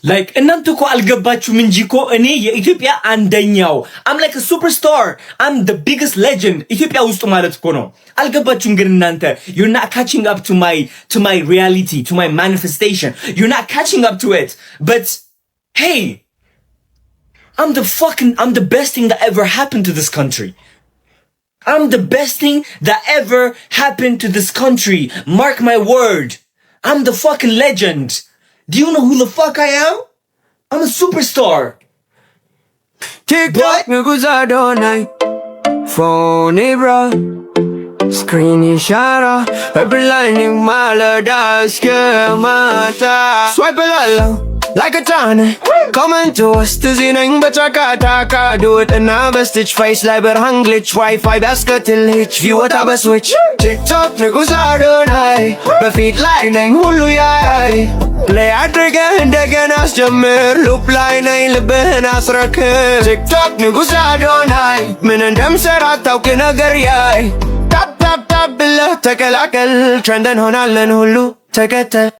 like እናንተ እኮ አልገባችሁም እንጂ እኮ እኔ የኢትዮጵያ አንደኛው I'm like a superstar. I'm the biggest legend ኢትዮጵያ ውስጥ ማለት እኮ ነው። አልገባችሁም ግን እናንተ you're not catching up to my reality, to my manifestation. You're not catching up to it. But hey, I'm the best thing that ever happened to this country. I'm the best thing that ever happened to this country. Mark my word. I'm the fucking legend. Do you know who the fuck I am? I'm a superstar. TikTok ንጉስ አዶናይ ፎኔ ብራ ስክሪን ይሻራ በብላኝ ማለዳ እስከ ማታ ስዋይፕ ላለው like a ton coming to us ትዚነኝ በጫካታካ ድወጥና በስቲች ፌስ ላይ በርሃን ግሊች ዋይፋይ ቢያስከትል ሂች ቪወታ በስዊች ቲክቶክ ንጉስ አዶናይ በፊት ላይ ነኝ ሁሉ ያይ play አድርገህ እንደገና አስጀምር ሉፕ ላይ ነኝ ልብህን አስረክብ ቲክቶክ ንጉስ አዶናይ ምን እንደምሰራ ታውቅ ነገር ያይ ታፕ ታፕ ታፕ ብለህ ተቀላቀል ትሬንድ እንሆናለን ሁሉ ተከተል